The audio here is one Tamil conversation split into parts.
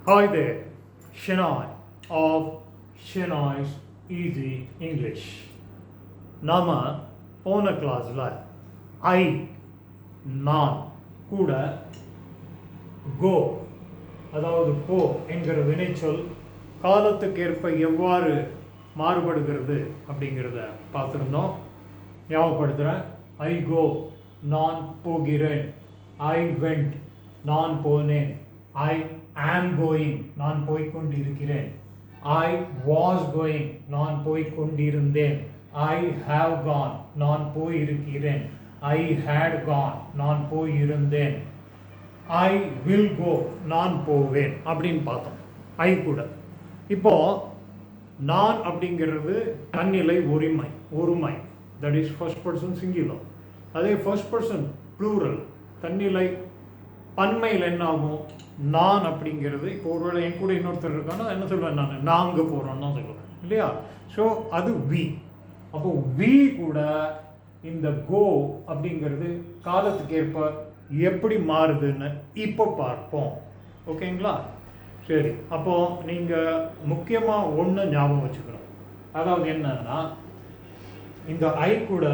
Hi there, Shenoy of Shenoy's Easy English. நாம போன கிளாஸில் ஐ நான் கூட கோ அதாவது போ என்கிற வினைச்சொல் காலத்துக்கேற்ப எவ்வாறு மாறுபடுகிறது அப்படிங்கிறத பார்த்துருந்தோம். ஞாபகப்படுத்துகிறேன். ஐ கோ நான் போகிறேன், ஐ வெண்ட் நான் போனேன், ஐ ஆம் கோயிங் நான் போய்கொண்டிருக்கிறேன், ஐ வாஸ் கோயிங் நான் போய்கொண்டிருந்தேன், ஐ ஹாவ் கான் நான் போயிருக்கிறேன், ஐ ஹேட் கான் நான் போயிருந்தேன், ஐ வில் கோ நான் போவேன் அப்படின்னு பார்த்தோம். ஐ கூட இப்போ நான் அப்படிங்கிறது தன்னிலை ஒருமை that is first person singular. அதே ஃபர்ஸ்ட் பர்சன் ப்ளூரல் தன்னிலை பன்மையில் என்ன ஆகும்? நான் அப்படிங்கிறது இப்போ ஒருவேளை என் கூட இன்னொருத்தர் இருக்கான்னா என்ன சொல்லுவேன்? நாங்கள் போகிறோன்னு தான் சொல்லுவேன் இல்லையா? ஸோ அது வி. அப்போ வி கூட இந்த கோ அப்படிங்கிறது காலத்துக்கு ஏற்ப எப்படி மாறுதுன்னு இப்போ பார்ப்போம். ஓகேங்களா? சரி, அப்போது நீங்கள் முக்கியமாக ஒன்று ஞாபகம் வச்சுக்கணும். அதாவது என்னன்னா, இந்த ஐ கூட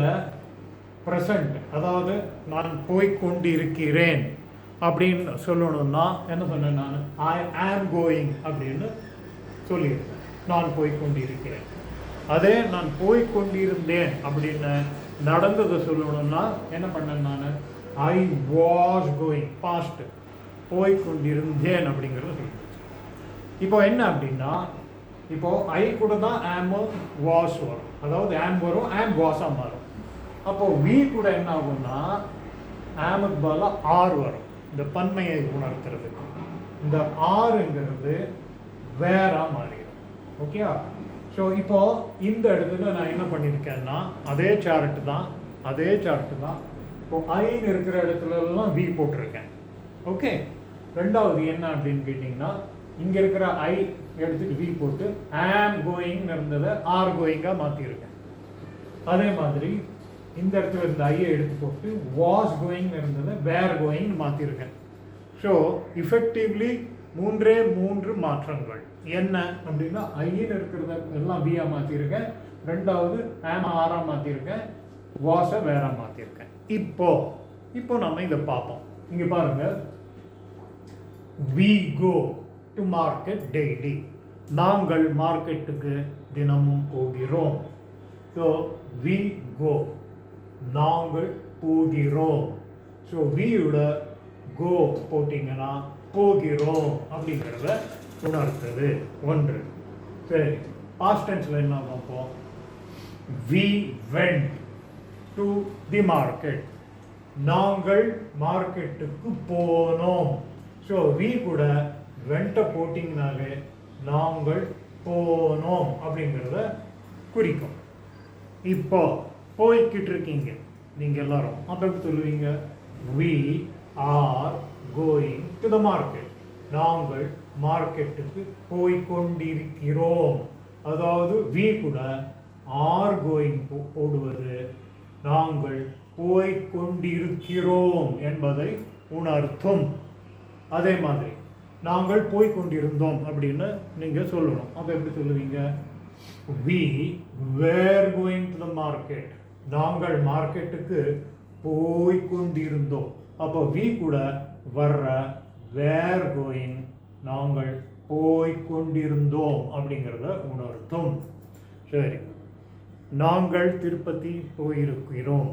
ப்ரெசண்ட் அதாவது நான் போய்கொண்டிருக்கிறேன் அப்படின்னு சொல்லணும்னா என்ன சொன்னேன்? நான் ஐ ஆம் கோயிங் அப்படின்னு சொல்லியிருக்கேன். நான் போய்கொண்டிருக்கிறேன். அதே நான் போய்கொண்டிருந்தேன் அப்படின்னு நடந்ததை சொல்லணும்னா என்ன பண்ணேன்? நான் ஐ வாஸ் கோயிங் பாஸ்ட் போய்கொண்டிருந்தேன் அப்படிங்கிறத சொல்லிடுச்சு. இப்போ என்ன அப்படின்னா, இப்போ ஐ கூட தான் ஆம் வாஸ் வரும், அதாவது ஆம் வரும், ஆம் வாஸாக மாறும். அப்போது வி கூட என்ன ஆகும்னா ஆமுக்கு பதிலாக ஆர் வரும், இந்த பன்மையை உணர்த்துறதுக்கு. இந்த ஆறுங்கிறது வேறா மாறிடும். ஓகே, ஸோ இப்போ இந்த இடத்துல நான் என்ன பண்ணியிருக்கேன்னா அதே சார்ட்டு தான். இப்போ ஐன்னு இருக்கிற இடத்துலலாம் வி போட்டிருக்கேன். ஓகே, ரெண்டாவது என்ன அப்படின்னு கேட்டிங்கன்னா, இங்கே இருக்கிற ஐ எடுத்துட்டு வி போட்டு ஆம் கோயிங்னு இருந்ததை ஆர் கோயிங்காக மாற்றிருக்கேன். அதே மாதிரி இந்த இடத்துல இருந்த ஐயை எடுத்து போட்டு வாஸ் கோயிங் இருந்ததை வேர் கோயிங் மாற்றிருக்கேன். ஸோ இஃபெக்டிவ்லி மூன்று மாற்றங்கள் என்ன அப்படின்னா, ஐன்னு இருக்கிறத எல்லாம் வியா மாற்றிருக்கேன், ரெண்டாவது ஆம் ஆராக மாற்றிருக்கேன், வாஸை வேற மாற்றிருக்கேன். இப்போ நம்ம இதை பார்ப்போம். இங்கே பாருங்க, we go to market daily. நாங்கள் மார்க்கெட்டுக்கு தினமும் போகிறோம். ஸோ we go நாங்கள் போகிறோம். ஸோ வியோட கோ போட்டிங்கன்னா போகிறோம் அப்படிங்கிறத உணர்த்தது ஒன்று. சரி, பாஸ்ட் டென்ஸில் என்ன பார்ப்போம்? we went to the market. நாங்கள் மார்க்கெட்டுக்கு போனோம். ஸோ வி கூட வெண்ட போட்டிங்கனாலே நாங்கள் போனோம் அப்படிங்கிறத குறிக்கும். இப்போ போய்கிட்டு இருக்கீங்க நீங்கள் எல்லாரும், அப்போ எப்படி சொல்லுவீங்க? we are going to the market. நாங்கள் மார்க்கெட்டுக்கு போய்கொண்டிருக்கிறோம். அதாவது we கூட are going போடுவது நாங்கள் போய்கொண்டிருக்கிறோம் என்பதை உணர்த்தும். அதே மாதிரி நாங்கள் போய்கொண்டிருந்தோம் அப்படின்னு நீங்கள் சொல்லணும். அப்போ எப்படி சொல்லுவீங்க? we were going to the market. நாங்கள் மார்க்கெட்டுக்கு போய்கொண்டிருந்தோம். அப்போ we கூட வர்ற were going நாங்கள் போய்கொண்டிருந்தோம் அப்படிங்கிறத உணர்த்தும். சரி, நாங்கள் திருப்பதி போயிருக்கிறோம்.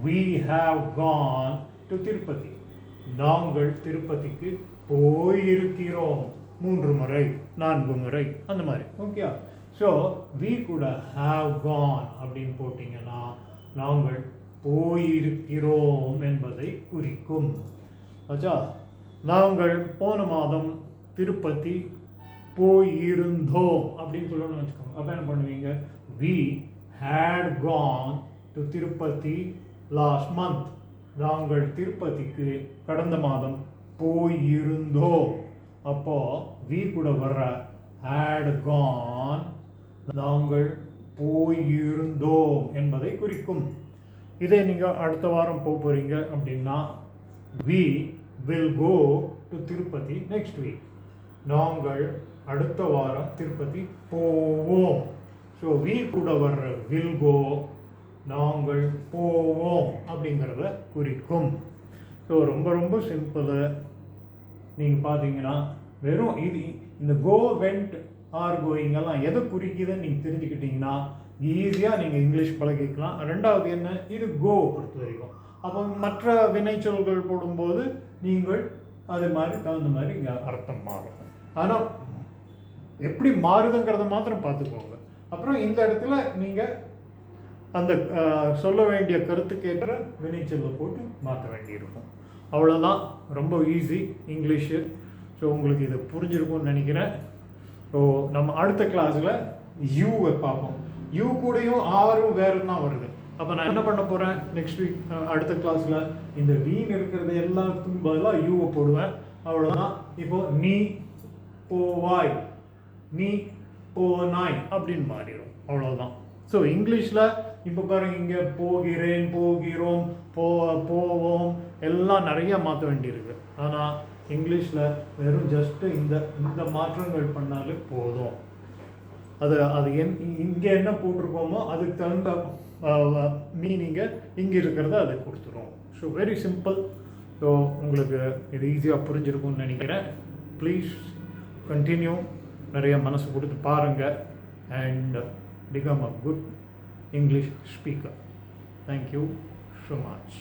we have gone to Tirupati. நாங்கள் திருப்பதிக்கு போயிருக்கிறோம் 3 முறை 4 முறை அந்த மாதிரி. ஓகே, ஸோ வி கூட ஹாவ் கான் அப்படின்னு போட்டிங்கன்னா நாங்கள் போயிருக்கிறோம் என்பதை குறிக்கும். ஆச்சா, நாங்கள் போன மாதம் திருப்பதி போயிருந்தோம் அப்படின்னு சொல்லணும்னு வச்சுக்கோங்க. அப்போ என்ன பண்ணுவீங்க? We had gone to Tirupati last month. நாங்கள் திருப்பதிக்கு கடந்த மாதம் போயிருந்தோம். அப்போ வி கூட வர்ற had gone நாங்கள் போயிருந்தோம் என்பதை குறிக்கும். இதே நீங்கள் அடுத்த வாரம் போகிறீங்க அப்படின்னா we will go to Tirupati next week. நாங்கள் அடுத்த வாரம் திருப்பதி போவோம். ஸோ வி கூட வர்ற வில் கோ நாங்கள் போவோம் அப்படிங்கிறத குறிக்கும். ஸோ ரொம்ப ரொம்ப சிம்பிளு. நீங்கள் பார்த்தீங்கன்னா வெறும் இது இந்த கோ வெண்ட் ஆர் கோயிங்கெல்லாம் எதை குறிக்குதுன்னு நீங்கள் தெரிஞ்சுக்கிட்டிங்கன்னா ஈஸியாக நீங்கள் இங்கிலீஷ் பழகிக்கலாம். ரெண்டாவது என்ன, இது கோ பொறுத்த வரைக்கும். அப்போ மற்ற வினைச்சொல்கள் போடும்போது நீங்கள் அது மாதிரி தகுந்த மாதிரி இங்கே அர்த்தம் மாறும். ஆனால் எப்படி மாறுதுங்கிறத மாத்திரம் பார்த்துக்கோங்க. அப்புறம் இந்த இடத்துல நீங்கள் அந்த சொல்ல வேண்டிய கருத்துக்கேற்ற வினைச்சொல்லை போட்டு மாற்ற வேண்டியிருக்கும். அவ்வளோதான், ரொம்ப ஈஸி இங்கிலீஷு. ஸோ உங்களுக்கு இது புரிஞ்சிருக்கும்னு நினைக்கிறேன். ஸோ நம்ம அடுத்த கிளாஸில் யூவை பார்ப்போம். யூ கூடயும் ஆரும் வேறு தான் வருது. அப்போ நான் என்ன பண்ண போகிறேன் நெக்ஸ்ட் வீக் அடுத்த கிளாஸில் இந்த வீண் இருக்கிறது எல்லாத்துக்கும் பதிலாக யூவை போடுவேன். அவ்வளோதான். இப்போது நீ போவாய், நீ போனாய் அப்படின்னு மாறிடும். அவ்வளோதான். ஸோ இங்கிலீஷில் இப்போ பாருங்க, இங்கே போகிறேன், போகிறோம், போவோம் எல்லாம் நிறைய மாற்ற வேண்டியிருக்கு. ஆனால் இங்கிலீஷில் வெறும் ஜஸ்ட்டு இந்த மாற்றங்கள் பண்ணாலே போதும். அது இங்கே என்ன போட்டிருக்கோமோ அதுக்கு தகுந்த மீனிங்கை இங்கே இருக்கிறத அது கொடுத்துரும். So very simple. ஸோ உங்களுக்கு இது ஈஸியாக புரிஞ்சிருக்கும்னு நினைக்கிறேன். ப்ளீஸ் கண்டினியூ, நிறைய மனசு கொடுத்து பாருங்கள் and become a good English speaker. Thank you so much.